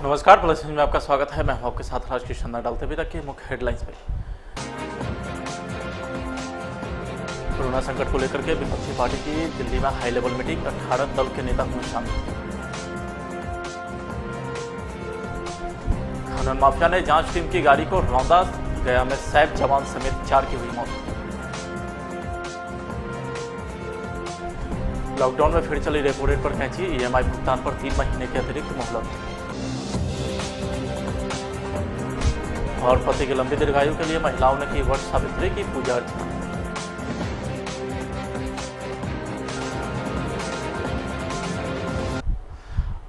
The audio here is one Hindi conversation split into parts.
नमस्कार, प्लस न्यूज में आपका स्वागत है। मैं हूं आपके साथ राजकिशन डालते अभी तक के मुख्य हेडलाइंस पे। कोरोना संकट को लेकर के विपक्षी पार्टी की दिल्ली में हाई लेवल मीटिंग, 18 दल के नेता हुए शामिल। खनन माफिया ने जांच टीम की गाड़ी को रौंदा, गया में सैप जवान समेत 4 की हुई मौत। लॉकडाउन में फिर चली रेपो रेट पर कैंची, ईएमआई भुगतान पर 3 महीने के अतिरिक्त मोहलत। और पति की लंबी दीर्घायु के लिए महिलाओं ने की वट सावित्री की पूजा अर्चना।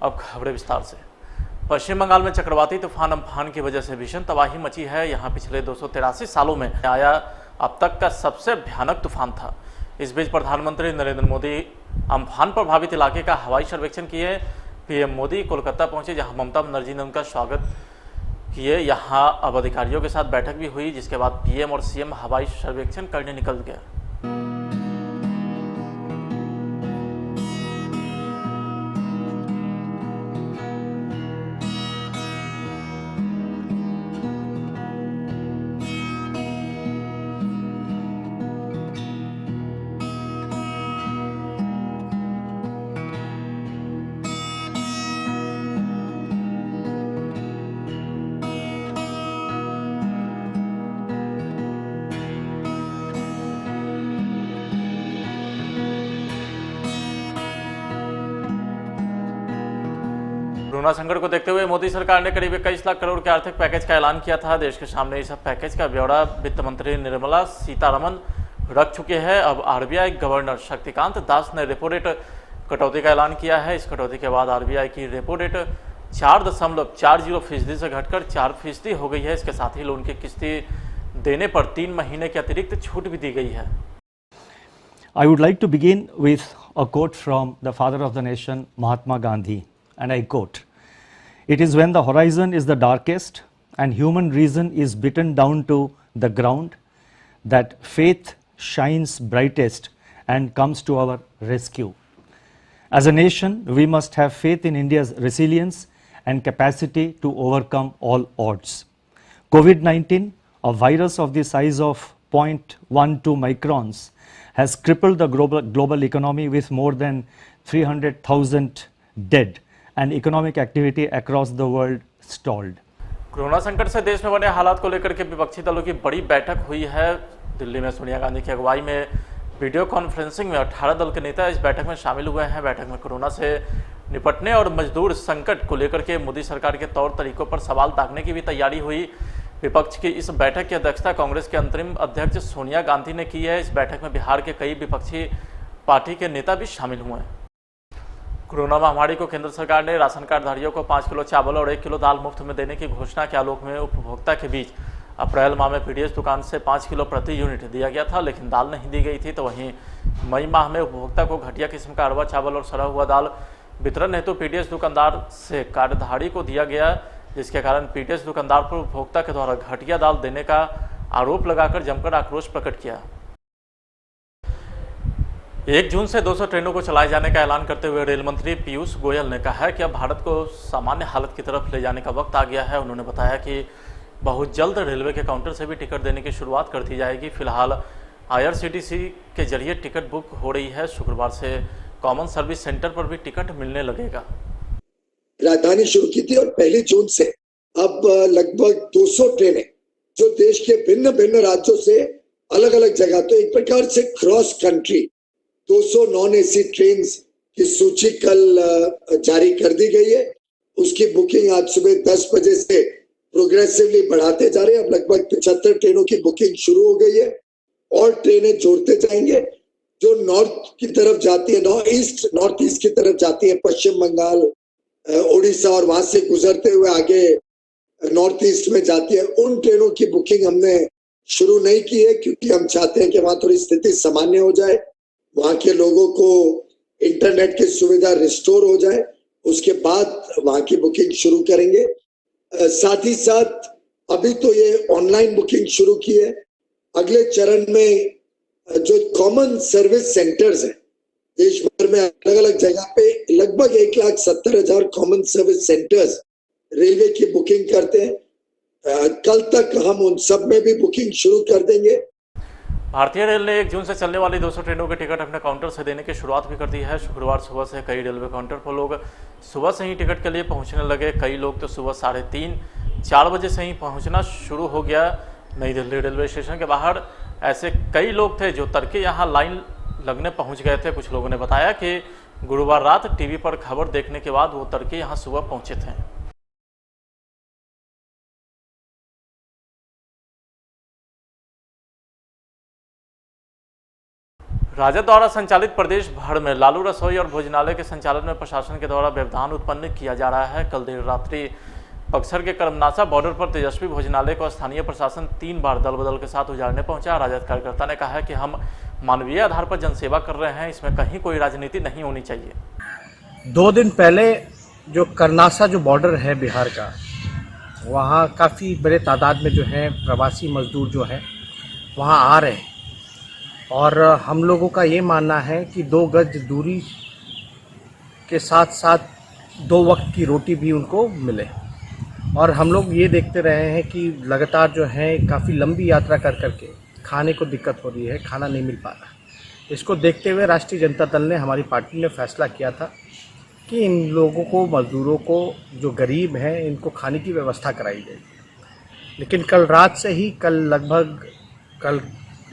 अब खबरें विस्तार से। पश्चिम बंगाल में चक्रवाती तूफान अम्फान की वजह से भीषण तबाही मची है। यहां पिछले 283 सालों में आया अब तक का सबसे भयानक तूफान था। इस बीच प्रधानमंत्री नरेंद्र मोदी अम्फान प्रभावित इलाके का हवाई सर्वेक्षण किए। पीएम मोदी कोलकाता पहुंचे, जहां ममता बनर्जी ने उनका स्वागत किए। यहां अब अधिकारियों के साथ बैठक भी हुई, जिसके बाद पीएम और सीएम हवाई सर्वेक्षण करने निकल गए। कोरोना संकट को देखते हुए मोदी सरकार ने करीब 21 लाख करोड़ के आर्थिक पैकेज का ऐलान किया था। देश के सामने इस पैकेज का ब्यौरा वित्त मंत्री निर्मला सीतारमण रख चुके हैं। अब आरबीआई गवर्नर शक्तिकांत दास ने रेपो रेट कटौती का ऐलान किया है। इस कटौती के बाद आरबीआई की रेपो रेट 4.40% से घटकर 4% हो गई है। इसके साथ ही लोन की किस्तें देने पर 3 महीने की अतिरिक्त छूट भी दी गई है। I would like to begin with a quote from the father of the nation, Mahatma Gandhi, and I quote, "It is when the horizon is the darkest and human reason is beaten down to the ground that faith shines brightest and comes to our rescue. As a nation, we must have faith in India's resilience and capacity to overcome all odds. COVID-19, a virus of the size of 0.12 microns, has crippled the global economy with more than 300,000 dead and economic activity across the world stalled." Corona संकट से देश में बने हालात को लेकर के विपक्षी दलों की बड़ी बैठक हुई है। दिल्ली में सोनिया गांधी की अगुवाई में वीडियो कॉन्फ्रेंसिंग में 18 दल के नेता इस बैठक में शामिल हुए हैं। बैठक में कोरोना से निपटने और मजदूर संकट को लेकर के मोदी सरकार के तौर तरीकों पर सवाल दागने की भी तैयारी हुई। विपक्ष की इस बैठक की अध्यक्षता कांग्रेस के अंतरिम अध्यक्ष सोनिया गांधी ने की है। इस बैठक में बिहार के कई विपक्षी पार्टी के नेता भी शामिल हुए हैं। कोरोना महामारी को केंद्र सरकार ने राशन कार्डधारियों को 5 किलो चावल और 1 किलो दाल मुफ्त में देने की घोषणा के आलोक में उपभोक्ता के बीच अप्रैल माह में पीडीएस दुकान से 5 किलो प्रति यूनिट दिया गया था, लेकिन दाल नहीं दी गई थी। तो वहीं मई माह में उपभोक्ता को घटिया किस्म का अरवा चावल और सड़ा हुआ दाल वितरण हेतु पीडीएस दुकानदार से कार्डधारी को दिया गया, जिसके कारण पीडीएस दुकानदार पर उपभोक्ता के द्वारा घटिया दाल देने का आरोप लगाकर जमकर आक्रोश प्रकट किया। 1 जून से 200 ट्रेनों को चलाए जाने का ऐलान करते हुए रेल मंत्री पीयूष गोयल ने कहा है कि अब भारत को सामान्य हालत की तरफ ले जाने का वक्त आ गया है। उन्होंने बताया कि बहुत जल्द रेलवे के काउंटर से भी टिकट देने की शुरुआत कर दी जाएगी। फिलहाल आईआरसीटीसी के जरिए टिकट बुक हो रही है। शुक्रवार से कॉमन सर्विस सेंटर पर भी टिकट मिलने लगेगा। राजधानी शुरू की थी और 1 जून से अब लगभग 200 ट्रेनें जो देश के भिन्न भिन्न राज्यों से अलग अलग जगह, तो एक प्रकार से cross country 200 non AC train की सूची कल जारी कर दी गई है। उसकी बुकिंग आज सुबह 10 बजे से प्रोग्रेसिवली बढ़ाते जा रहे हैं। अब लगभग 75 ट्रेनों की बुकिंग शुरू हो गई है और ट्रेनें जोड़ते जाएंगे। जो नॉर्थ की तरफ जाती है, नॉर्थ ईस्ट की तरफ जाती है, पश्चिम बंगाल, उड़ीसा और वहां से गुजरते हुए आगे नॉर्थ ईस्ट में जाती है, उन ट्रेनों की बुकिंग हमने शुरू नहीं की है, क्योंकि हम चाहते हैं कि वहां थोड़ी स्थिति सामान्य हो जाए, वहां के लोगों को इंटरनेट की सुविधा रिस्टोर हो जाए, उसके बाद वहां की बुकिंग शुरू करेंगे। साथ ही साथ अभी तो ये ऑनलाइन बुकिंग शुरू की है। अगले चरण में जो कॉमन सर्विस सेंटर्स हैं देश भर में अलग अलग जगह पे, लगभग 1,70,000 कॉमन सर्विस सेंटर्स रेलवे की बुकिंग करते हैं। कल तक हम उन सब में भी बुकिंग शुरू कर देंगे। भारतीय रेल ने 1 जून से चलने वाली 200 ट्रेनों के टिकट अपने काउंटर से देने की शुरुआत भी कर दी है। शुक्रवार सुबह से कई रेलवे काउंटर पर लोग सुबह से ही टिकट के लिए पहुंचने लगे। कई लोग तो सुबह 3:30-4 बजे से ही पहुंचना शुरू हो गया। नई दिल्ली रेलवे स्टेशन के बाहर ऐसे कई लोग थे जो तड़के यहां लाइन लगने पहुंच गए थे। कुछ लोगों ने बताया कि गुरुवार रात टीवी पर खबर देखने के बाद वो तड़के यहां सुबह पहुंचे थे। राजद द्वारा संचालित प्रदेश भर में लालू रसोई और भोजनालय के संचालन में प्रशासन के द्वारा व्यवधान उत्पन्न किया जा रहा है। कल देर रात्रि बक्सर के करमनासा बॉर्डर पर तेजस्वी भोजनालय को स्थानीय प्रशासन 3 बार दल बदल के साथ उजाड़ने पहुंचा। राजद कार्यकर्ता ने कहा है कि हम मानवीय आधार पर जनसेवा कर रहे हैं, इसमें कहीं कोई राजनीति नहीं होनी चाहिए। 2 दिन पहले जो करनासा जो बॉर्डर है बिहार का, वहाँ काफ़ी बड़े तादाद में जो है प्रवासी मजदूर जो हैं वहाँ आ रहे हैं और हम लोगों का ये मानना है कि 2 गज दूरी के साथ साथ 2 वक्त की रोटी भी उनको मिले। और हम लोग ये देखते रहे हैं कि लगातार जो है काफ़ी लंबी यात्रा कर करके खाने को दिक्कत हो रही है, खाना नहीं मिल पा रहा। इसको देखते हुए राष्ट्रीय जनता दल ने, हमारी पार्टी ने फैसला किया था कि इन लोगों को, मज़दूरों को, जो गरीब हैं, इनको खाने की व्यवस्था कराई जाएगी। लेकिन कल रात से ही कल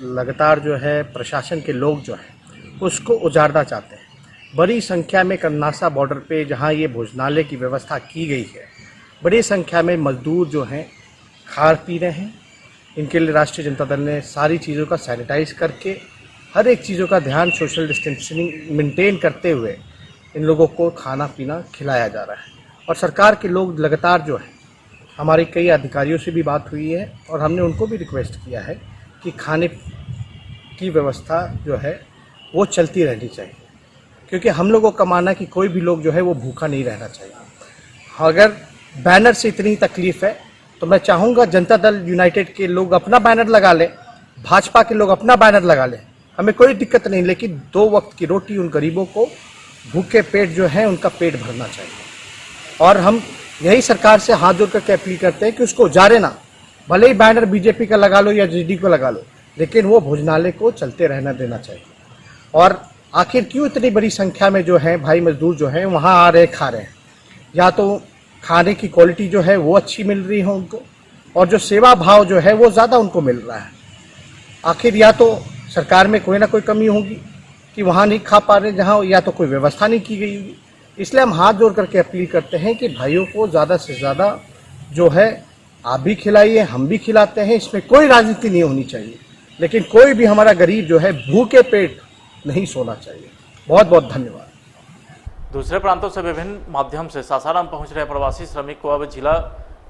लगातार जो है प्रशासन के लोग जो हैं उसको उजाड़ना चाहते हैं। बड़ी संख्या में करनासा बॉर्डर पे जहाँ ये भोजनालय की व्यवस्था की गई है, बड़ी संख्या में मजदूर जो हैं खा पी रहे हैं। इनके लिए राष्ट्रीय जनता दल ने सारी चीज़ों का सैनिटाइज करके, हर एक चीज़ों का ध्यान सोशल डिस्टेंसिंग मेंटेन करते हुए इन लोगों को खाना पीना खिलाया जा रहा है। और सरकार के लोग लगातार जो है, हमारे कई अधिकारियों से भी बात हुई है और हमने उनको भी रिक्वेस्ट किया है कि खाने की व्यवस्था जो है वो चलती रहनी चाहिए, क्योंकि हम लोगों का मानना है कि कोई भी लोग जो है वो भूखा नहीं रहना चाहिए। अगर बैनर से इतनी तकलीफ़ है तो मैं चाहूँगा जनता दल यूनाइटेड के लोग अपना बैनर लगा लें, भाजपा के लोग अपना बैनर लगा लें, हमें कोई दिक्कत नहीं। लेकिन 2 वक्त की रोटी उन गरीबों को, भूखे पेट जो है उनका पेट भरना चाहिए। और हम यही सरकार से हाथ जोड़ करके अपील करते हैं कि उसको उजाड़े ना, भले ही बैनर बीजेपी का लगा लो या जेडी को लगा लो, लेकिन वो भोजनालय को चलते रहना देना चाहिए। और आखिर क्यों इतनी बड़ी संख्या में जो है भाई मजदूर जो हैं वहाँ आ रहे, खा रहे हैं? या तो खाने की क्वालिटी जो है वो अच्छी मिल रही है उनको, और जो सेवा भाव जो है वो ज़्यादा उनको मिल रहा है। आखिर या तो सरकार में कोई ना कोई कमी होगी कि वहाँ नहीं खा पा रहे जहाँ, या तो कोई व्यवस्था नहीं की गई होगी। इसलिए हम हाथ जोड़ करके अपील करते हैं कि भाइयों को ज़्यादा से ज़्यादा जो है आप भी खिलाइए, हम भी खिलाते हैं, इसमें कोई राजनीति नहीं होनी चाहिए। लेकिन कोई भी हमारा गरीब जो है भूखे पेट नहीं सोना चाहिए। बहुत बहुत धन्यवाद। दूसरे प्रांतों से विभिन्न माध्यम से सासाराम पहुंच रहे प्रवासी श्रमिक को अब जिला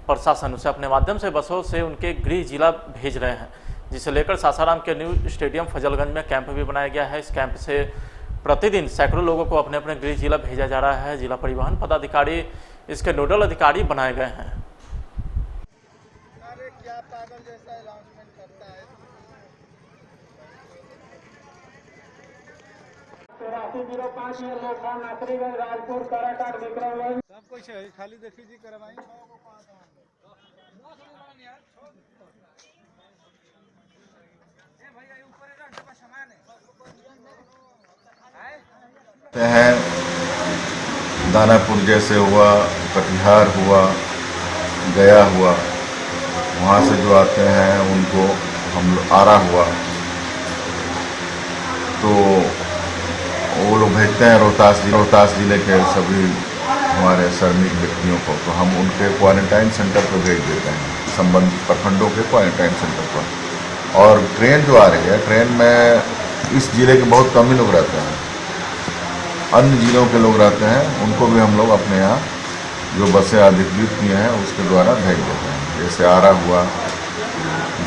प्रशासन उसे अपने माध्यम से बसों से उनके गृह जिला भेज रहे हैं, जिसे लेकर सासाराम के न्यू स्टेडियम फजलगंज में कैंप भी बनाया गया है। इस कैंप से प्रतिदिन सैकड़ों लोगों को अपने अपने गृह जिला भेजा जा रहा है। जिला परिवहन पदाधिकारी इसके नोडल अधिकारी बनाए गए हैं। राजपुर काराकाट विक्रमगंज सब कुछ है, खाली देखी जी करवाई। हैं दानापुर जैसे हुआ, कटिहार हुआ, गया हुआ, वहाँ से जो आते हैं उनको हम आरा हुआ तो वो लोग भेजते हैं रोहतास जिले के सभी हमारे श्रमिक व्यक्तियों को, तो हम उनके क्वारंटाइन सेंटर पर भेज देते हैं, संबंधित प्रखंडों के क्वारंटाइन सेंटर पर। और ट्रेन जो आ रही है, ट्रेन में इस जिले के बहुत कम ही लोग रहते हैं, अन्य जिलों के लोग रहते हैं, उनको भी हम लोग अपने यहाँ जो बसें अधिकृत किए हैं उसके द्वारा भेज देते हैं। जैसे आरा हुआ,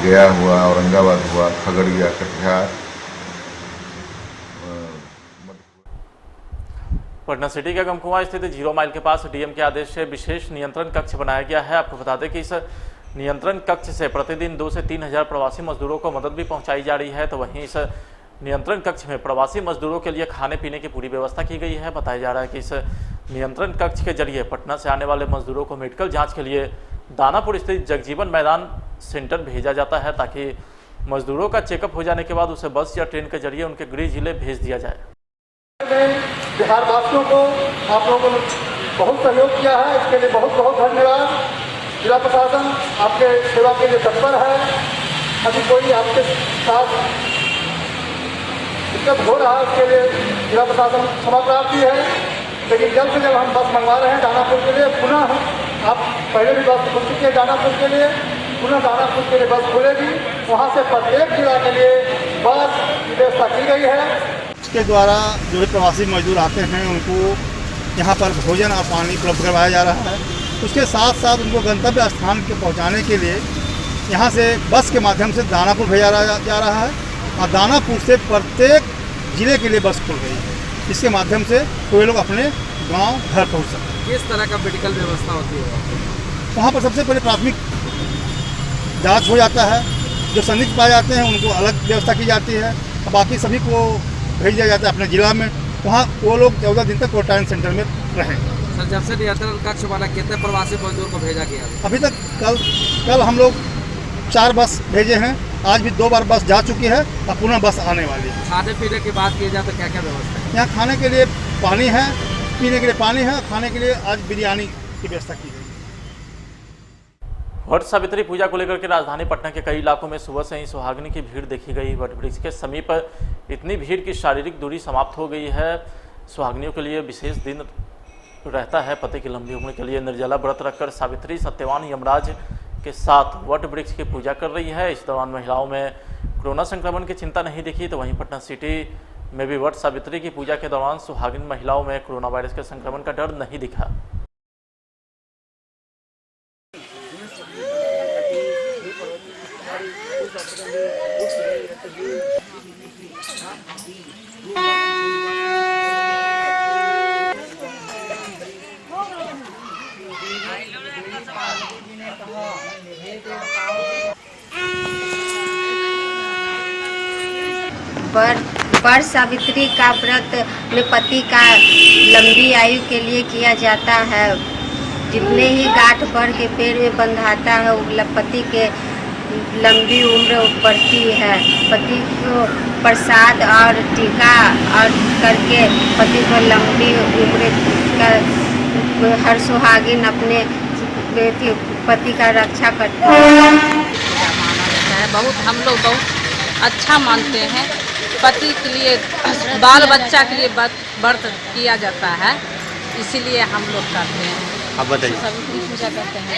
गया हुआ, औरंगाबाद हुआ, खगड़िया, कटिहार। पटना सिटी के गमकुआं स्थित 0 माइल के पास डीएम के आदेश से विशेष नियंत्रण कक्ष बनाया गया है। आपको बता दें कि इस नियंत्रण कक्ष से प्रतिदिन 2 से 3 हज़ार प्रवासी मजदूरों को मदद भी पहुंचाई जा रही है। तो वहीं इस नियंत्रण कक्ष में प्रवासी मजदूरों के लिए खाने पीने की पूरी व्यवस्था की गई है। बताया जा रहा है कि इस नियंत्रण कक्ष के जरिए पटना से आने वाले मजदूरों को मेडिकल जांच के लिए दानापुर स्थित जगजीवन मैदान सेंटर भेजा जाता है, ताकि मजदूरों का चेकअप हो जाने के बाद उसे बस या ट्रेन के जरिए उनके गृह जिले भेज दिया जाए। बिहार वासियों को आप लोगों ने बहुत सहयोग किया है, इसके लिए बहुत बहुत धन्यवाद। जिला प्रशासन आपके सेवा के लिए तत्पर है। अभी कोई आपके साथ दिक्कत हो रहा है, उसके लिए जिला प्रशासन क्षमा प्रार्थी है, लेकिन जल्द से जल्द हम बस मंगवा रहे हैं दानापुर के लिए। पुनः आप पहले भी बस खुल चुकी है दानापुर के लिए, पुनः दानापुर के लिए बस खुलेगी। वहाँ से प्रत्येक जिला के लिए बस की व्यवस्था की गई है। इसके द्वारा जो भी प्रवासी मजदूर आते हैं उनको यहाँ पर भोजन और पानी उपलब्ध करवाया जा रहा है। उसके साथ साथ उनको गंतव्य स्थान के पहुँचाने के लिए यहाँ से बस के माध्यम से दानापुर भेजा जा रहा है और दानापुर से प्रत्येक जिले के लिए बस खुल गई है। इसके माध्यम से कोई लोग अपने गांव घर पहुंच सकते हैं। किस तरह का मेडिकल व्यवस्था होती है वहाँ पर? सबसे पहले प्राथमिक जांच हो जाता है, जो संदिग्ध पाए जाते हैं उनको अलग व्यवस्था की जाती है और बाकी सभी को भेज दिया जाता है अपने जिला में। वहाँ वो लोग 14 दिन तक क्वारंटाइन सेंटर में रहें। सर, जब से नियंत्रण कक्ष वाला कितने प्रवासी मजदूर को भेजा गया? अभी तक कल हम लोग 4 बस भेजे हैं, आज भी 2 बार बस जा चुकी है और पुनः बस आने वाली है। खाने पीने की बात की जाए तो क्या क्या व्यवस्था है? यहाँ खाने के लिए पानी है, पीने के लिए पानी है, खाने के लिए आज बिरयानी की व्यवस्था की गई। वट सावित्री पूजा को लेकर के राजधानी पटना के कई इलाकों में सुबह से ही सुहागिनी की भीड़ देखी गई। वट वृक्ष के समीप इतनी भीड़ की शारीरिक दूरी समाप्त हो गई है। सुहागिनियों के लिए विशेष दिन रहता है। पति की लंबी उम्र के लिए निर्जला व्रत रखकर सावित्री सत्यवान यमराज के साथ वट वृक्ष की पूजा कर रही है। इस दौरान महिलाओं में कोरोना संक्रमण की चिंता नहीं दिखी, तो वहीं पटना सिटी में भी वट सावित्री की पूजा के दौरान सुहागिन महिलाओं में कोरोना वायरस के संक्रमण का डर नहीं दिखा। वट सावित्री का व्रत अपने पति का लंबी आयु के लिए किया जाता है। जितने ही गांठ भर के पेड़ में बंधाता है वो पति के लंबी उम्र बढ़ती है। पति को प्रसाद और टीका और करके पति को लंबी उम्र का हर सुहागिन अपने पति का रक्षा करती है। हम लोग बहुत अच्छा मानते हैं। पति के लिए बाल बच्चा के लिए व्रत किया जाता है, इसीलिए हम लोग करते हैं। आप बताइए। सावित्री पूजा करते हैं।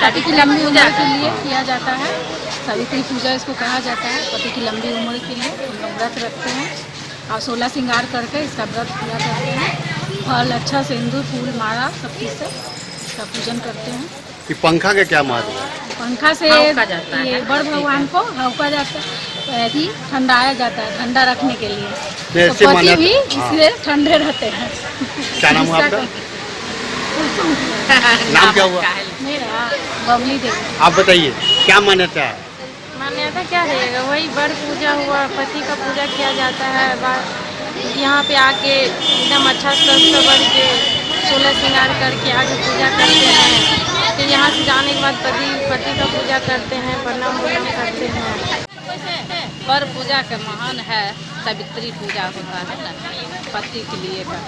पति की लंबी उम्र के लिए किया जाता है। सावित्री पूजा इसको कहा जाता है। पति की लंबी उम्र के लिए हम लोग व्रत रखते हैं और 16 श्रृंगार करके इसका व्रत पूरा करते हैं। फल, अच्छा सिंदूर, फूल, माला सब चीज़ से इसका पूजन करते हैं। कि पंखा का क्या महत्व है? पंखा से ये बड़ भगवान को हौका जाता है, यदि ठंडाया जाता है, ठंडा रखने के लिए। तो पति भी इसलिए ठंडे रहते हैं। क्या नाम है आपका? नाम क्या हुआ? मेरा बबली देवी। आप बताइए क्या मान्यता है? मान्यता क्या रहेगा, वही बड़ पूजा हुआ, पति का पूजा किया जाता है। यहाँ पे आके एकदम अच्छा सज के 16 श्रृंगार करके आगे पूजा करते हैं। फिर यहाँ से जाने के बाद पति का पूजा करते हैं, प्रणाम करते हैं। पर पूजा का महान है, सावित्री पूजा होता है ना, पति के लिए का।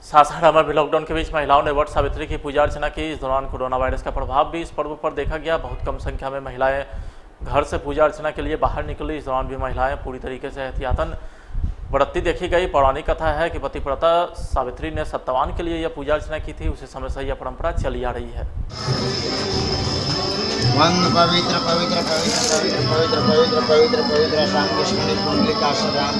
सासाराम में भी लॉकडाउन के बीच महिलाओं ने वट सावित्री की पूजा अर्चना की। इस दौरान कोरोना वायरस का प्रभाव भी इस पर्व पर देखा गया। बहुत कम संख्या में महिलाएं घर से पूजा अर्चना के लिए बाहर निकली। इस दौरान भी महिलाएं पूरी तरीके से एहतियातन बरतती देखी गई। पौराणिक कथा है कि पतिव्रता सावित्री ने सत्यवान के लिए यह पूजा अर्चना की थी। उसी समय से यह परंपरा चली आ रही है। पवित्र पवित्र पवित्र पवित्र पवित्र पवित्र पवित्र पवित्र शाम कृष्ण पुंडलिका राम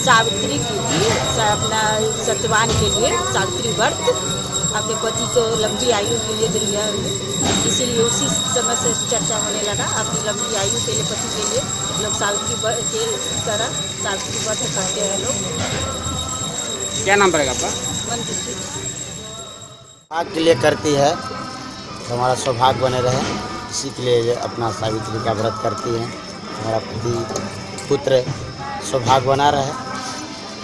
सावित्री की थी, अपना सत्यवान के लिए सावित्री व्रत आपके पति को लंबी आयु के लिए दीर्घायु हो, इसीलिए उसी समय से चर्चा होने लगा। आपकी लंबी आयु के लिए पति के लिए लोग सावित्री व्रत के तरह सावित्री व्रत करते हैं लोग। क्या नाम पड़ेगा आपका? मंजूश्री। भाग के लिए करती है तो हमारा सौभाग्य बने रहे, इसी के लिए ये अपना सावित्री का व्रत करती हैं। हमारा पति पुत्र सौभाग्य बना रहे,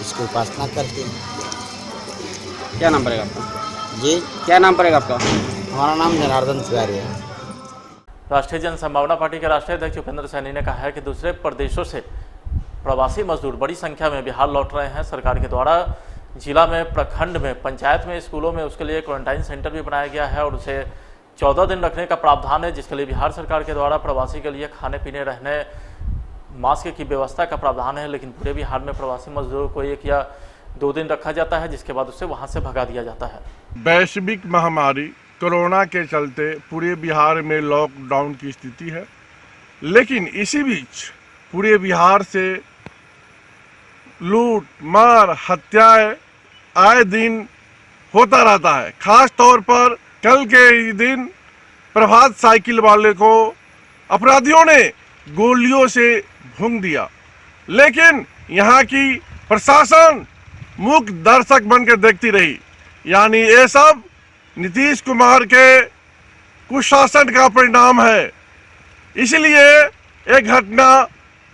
इसकी उपासना करती हैं। क्या नाम पड़ेगा आपका? जी, क्या नाम पड़ेगा आपका? हमारा नाम जनार्दन तिवारी है। राष्ट्रीय जन संभावना पार्टी के राष्ट्रीय अध्यक्ष उपेंद्र सैनी ने कहा है कि दूसरे प्रदेशों से प्रवासी मजदूर बड़ी संख्या में बिहार लौट रहे हैं। सरकार के द्वारा जिला में, प्रखंड में, पंचायत में, स्कूलों में उसके लिए क्वारंटाइन सेंटर भी बनाया गया है और उसे 14 दिन रखने का प्रावधान है, जिसके लिए बिहार सरकार के द्वारा प्रवासी के लिए खाने पीने, रहने, मास्क की व्यवस्था का प्रावधान है। लेकिन पूरे बिहार में प्रवासी मजदूरों को 1 या 2 दिन रखा जाता है, जिसके बाद उसे वहां से भगा दिया जाता है। वैश्विक महामारी कोरोना के चलते पूरे बिहार में लॉकडाउन की स्थिति है, लेकिन इसी बीच पूरे बिहार से लूट, मार, हत्याएं आए दिन होता रहता है। खास तौर पर कल के ही दिन प्रभात साइकिल वाले को अपराधियों ने गोलियों से भून दिया, लेकिन यहाँ की प्रशासन मूक दर्शक बनकर देखती रही। यानी ये सब नीतीश कुमार के कुशासन का परिणाम है। इसलिए एक घटना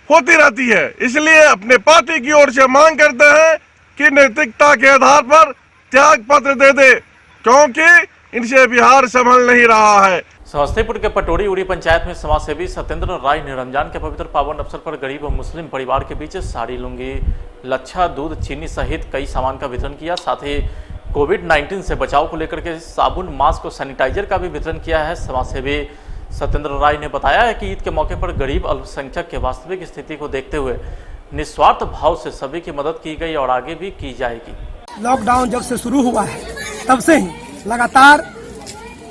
होती रहती है। इसलिए अपने पार्टी की ओर से मांग करते हैं कि नैतिकता के आधार पर त्याग पत्र दे दे, क्योंकि इनसे बिहार संभल नहीं रहा है। समस्तीपुर के पटोरी उड़ी पंचायत में समाजसेवी सत्येंद्र राय ने रमजान के पवित्र पावन अवसर पर गरीब और मुस्लिम परिवार के बीच साड़ी, लुंगी, लच्छा, दूध, चीनी सहित कई सामान का वितरण किया। साथ ही कोविड-19 से बचाव को लेकर के साबुन, मास्क और सैनिटाइजर का भी वितरण किया है। समाजसेवी सत्येंद्र राय ने बताया है कि ईद के मौके पर गरीब अल्पसंख्यक के वास्तविक स्थिति को देखते हुए निस्वार्थ भाव से सभी की मदद की गई और आगे भी की जाएगी। लॉकडाउन जब से शुरू हुआ है तब से ही लगातार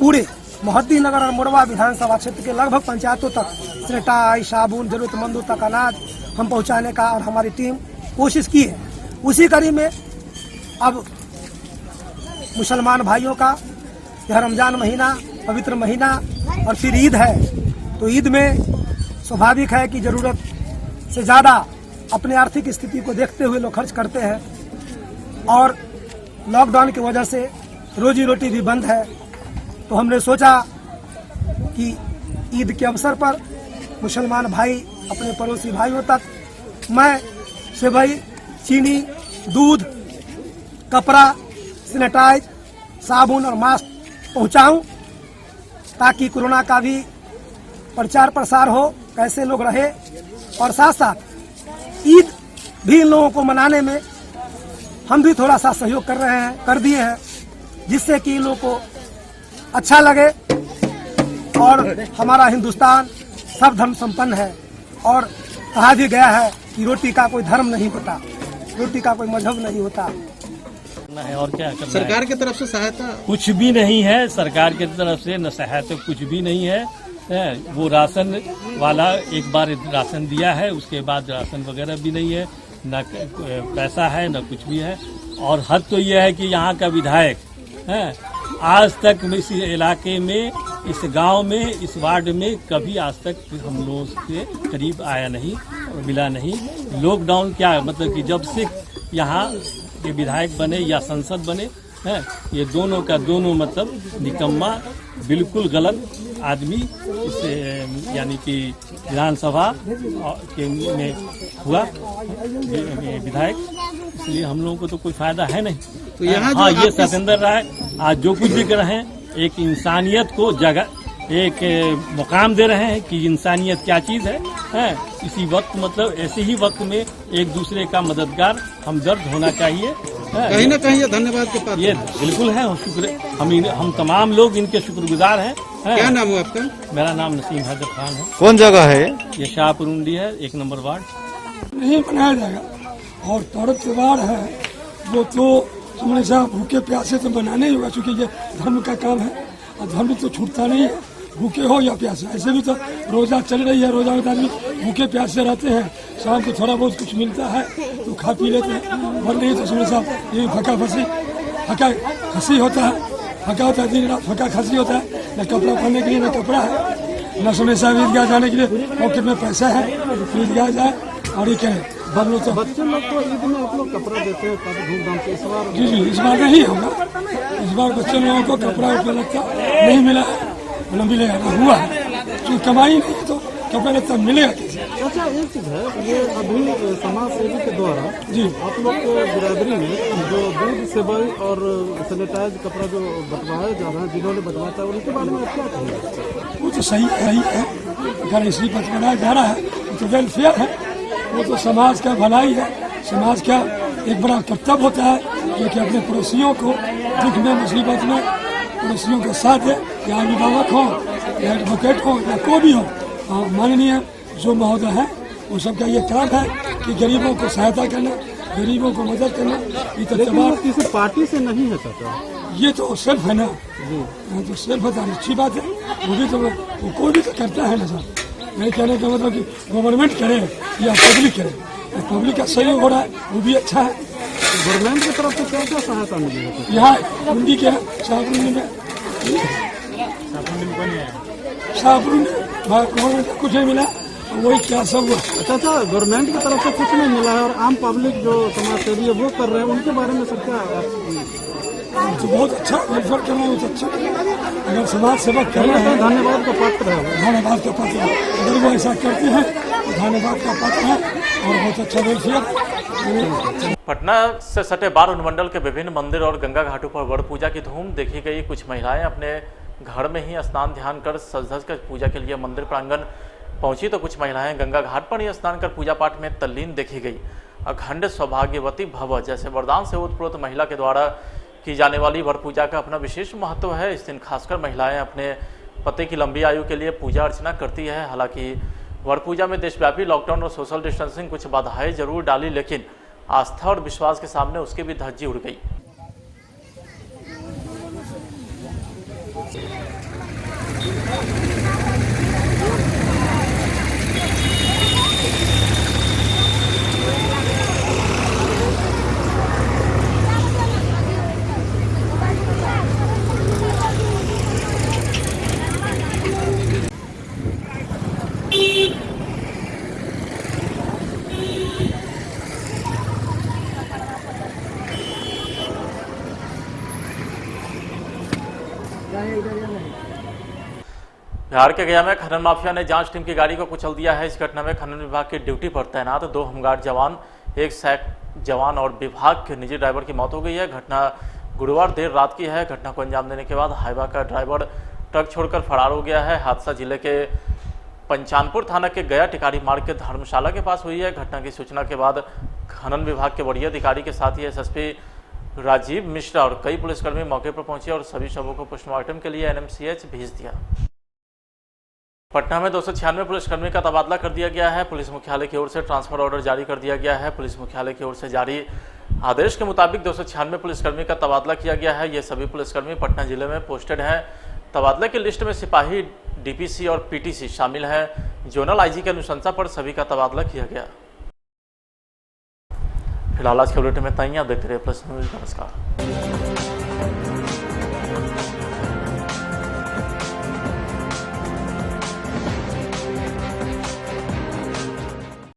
पूरे मोहद्दी नगर और मोरवा विधानसभा क्षेत्र के लगभग पंचायतों तक सैनिटाइजर, साबुन, जरूरतमंदों तक अनाज हम पहुंचाने का और हमारी टीम कोशिश की है। उसी कड़ी में अब मुसलमान भाइयों का यह रमजान महीना, पवित्र महीना और फिर ईद है, तो ईद में स्वाभाविक है कि जरूरत से ज़्यादा अपने आर्थिक स्थिति को देखते हुए लोग खर्च करते हैं और लॉकडाउन की वजह से रोजी रोटी भी बंद है। तो हमने सोचा कि ईद के अवसर पर मुसलमान भाई अपने पड़ोसी भाइयों तक मैं सेवई, चीनी, दूध, कपड़ा, सैनिटाइज, साबुन और मास्क पहुंचाऊं, ताकि कोरोना का भी प्रचार प्रसार हो, कैसे लोग रहे, और साथ साथ ईद भी इन लोगों को मनाने में हम भी थोड़ा सा सहयोग कर दिए हैं, जिससे कि इन लोगों को अच्छा लगे। और हमारा हिंदुस्तान सब धर्म संपन्न है और कहा भी गया है कि रोटी का कोई धर्म नहीं होता, रोटी का कोई मजहब नहीं होता है। और क्या करना सरकार है? की तरफ से सहायता कुछ भी नहीं है, सरकार की तरफ से न सहायता कुछ भी नहीं है। वो राशन वाला एक बार राशन दिया है, उसके बाद राशन वगैरह भी नहीं है, न पैसा है न कुछ भी है। और हद तो यह है कि यहाँ का विधायक आज तक इस इलाके में, इस गांव में, इस वार्ड में कभी आज तक हम लोगों के करीब आया नहीं और मिला नहीं। लॉकडाउन क्या मतलब कि जब से यहाँ के विधायक बने या संसद बने हैं, ये दोनों का दोनों मतलब निकम्मा, बिल्कुल गलत आदमी इस यानी कि विधानसभा के में हुआ विधायक, इसलिए हम लोगों को तो कोई फायदा है नहीं। तो यहाँ हाँ, ये सत्येंद्र राय आज जो कुछ भी कर रहे हैं, एक इंसानियत को जगह, एक मुकाम दे रहे हैं कि इंसानियत क्या चीज़ है। इसी वक्त मतलब ऐसे ही वक्त में एक दूसरे का मददगार, हमदर्द होना चाहिए। कहीं ना कहीं ये धन्यवाद के पात्र ये बिल्कुल है, शुक्र हम तमाम लोग इनके शुक्रगुजार हैं। क्या नाम है आपका? मेरा नाम नसीम हैदर खान है। कौन जगह है? ये शाहपुरुंडी है, 1 नंबर वार्ड। नहीं मनाया जाएगा और पर्व त्योहार है वो तो हमेशा भूखे प्यासे तो बनाने ही होगा, क्योंकि ये धर्म का काम है और धर्म तो छूटता नहीं है, भूखे हो या प्यासे। ऐसे भी तो रोजा चल रही है, रोजा में आदमी भूखे प्यासे रहते हैं, शाम को थोड़ा बहुत कुछ मिलता है तो खा पी लेते हैं, और नहीं तो सुबह साहब ये फका फंसी होता है। फंका होता है, दिन रात फंका खांसी होता है, न कपड़ा पहनने के लिए न कपड़ा है, न समय से ईदगाह जाने के लिए पॉकेट में पैसा है, ईदगाह जाए और ये कहें बदलो। तो बच्चे लोग तो ईद में आप लोग कपड़ा देते हैं काफी धूमधाम से, इस बार? जी जी, इस बार नहीं होगा। इस बार बच्चे लोगों को कपड़ा उपड़ा लगता नहीं मिला, न मिलेगा, न हुआ है, क्योंकि कमाई नहीं तो कपड़ा लगता मिलेगा कैसे। अच्छा, एक चीज है, ये अभी समाज सेवी के द्वारा जी आप लोग के बिरादरी में जो दूध सेवई और सैनिटाइज कपड़ा जो बंटवाया जा रहा है, जिन्होंने बंटवाया था, उनके बारे में क्या कहेंगे? वो तो सही है, अगर इसलिए बंटवाया जा रहा है तो वेलफेयर है, वो तो समाज का भलाई है। समाज का एक बड़ा कर्तव्य होता है कि अपने पड़ोसियों को दुख में मुसीबत में पड़ोसियों के साथ है, या अभिभावक हो या एडवोकेट हो या कोई भी हो, माननीय जो महोदय है वो सबका ये काम है कि गरीबों को सहायता करना, गरीबों को मदद करना। ये तो लेकिन किसी पार्टी से नहीं है चाचा, ये तो सेल्फ है ना जी, तो सेल्फ है, अच्छी बात है। वो भी तो वो कोई भी तो करता है ना सर। मेरे कहने का मतलब कि गवर्नमेंट करे या पब्लिक करे, पब्लिक का सहयोग हो रहा है वो भी अच्छा है। गवर्नमेंट की तरफ से क्या क्या सहायता मिली है? यहाँ हिंदी के शाहपुर में गवर्नमेंट को कुछ नहीं मिला, वही क्या सब। अच्छा, गवर्नमेंट की तरफ से कुछ नहीं मिला है और आम पब्लिक जो समाज सेवी है वो कर रहे हैं, उनके बारे में सर क्या? तो बहुत अच्छा वेलफेयर कर रहे हैं, बहुत अच्छा। अगर समाज सेवा कर रहे हैं धन्यवाद का पात्र है, धन्यवाद का पात्र है। अगर वो ऐसा करते हैं तो धन्यवाद का पात्र है और बहुत अच्छा वेलफेयर। पटना से सटे बार अनुमंडल के विभिन्न मंदिर और गंगा घाटों पर वड़ पूजा की धूम देखी गई। कुछ महिलाएं अपने घर में ही स्नान ध्यान कर सज धज कर पूजा के लिए मंदिर प्रांगण पहुंची, तो कुछ महिलाएं गंगा घाट पर ही स्नान कर पूजा पाठ में तल्लीन देखी गई। अखंड सौभाग्यवती भव जैसे वरदान से ओतप्रोत महिला के द्वारा की जाने वाली वड़ पूजा का अपना विशेष महत्व है। इस दिन खासकर महिलाएं अपने पति की लंबी आयु के लिए पूजा अर्चना करती है। हालांकि वड़ पूजा में देशव्यापी लॉकडाउन और सोशल डिस्टेंसिंग कुछ बाधाएं जरूर डाली, लेकिन आस्था और विश्वास के सामने उसकी भी धज्जी उड़ गई। बिहार के गया में खनन माफिया ने जांच टीम की गाड़ी को कुचल दिया है। इस घटना में खनन विभाग की ड्यूटी पर तैनात 2 होमगार्ड जवान, 1 सैक जवान और विभाग के निजी ड्राइवर की मौत हो गई है। घटना गुरुवार देर रात की है। घटना को अंजाम देने के बाद हाईवा का ड्राइवर ट्रक छोड़कर फरार हो गया है। हादसा जिले के पंचानपुर थाना के गया टिकारी मार्ग के धर्मशाला के पास हुई है। घटना की सूचना के बाद खनन विभाग के वरीय अधिकारी के साथ ही एसएसपी राजीव मिश्रा और कई पुलिसकर्मी मौके पर पहुंचे और सभी शवों को पोस्टमार्टम के लिए एनएमसीएच भेज दिया। पटना में 296 पुलिसकर्मी का तबादला कर दिया गया है। पुलिस मुख्यालय की ओर से ट्रांसफर ऑर्डर जारी कर दिया गया है। पुलिस मुख्यालय की ओर से जारी आदेश के मुताबिक 296 पुलिसकर्मी का तबादला किया गया है। ये सभी पुलिसकर्मी पटना जिले में पोस्टेड हैं। तबादले की लिस्ट में सिपाही, डीपीसी और पीटीसी शामिल हैं। जोनल आईजी की अनुशंसा पर सभी का तबादला किया गया। फिलहाल आज के बुलेटिन में इतना ही। आप देखते रहिए प्लस न्यूज़। नमस्कार।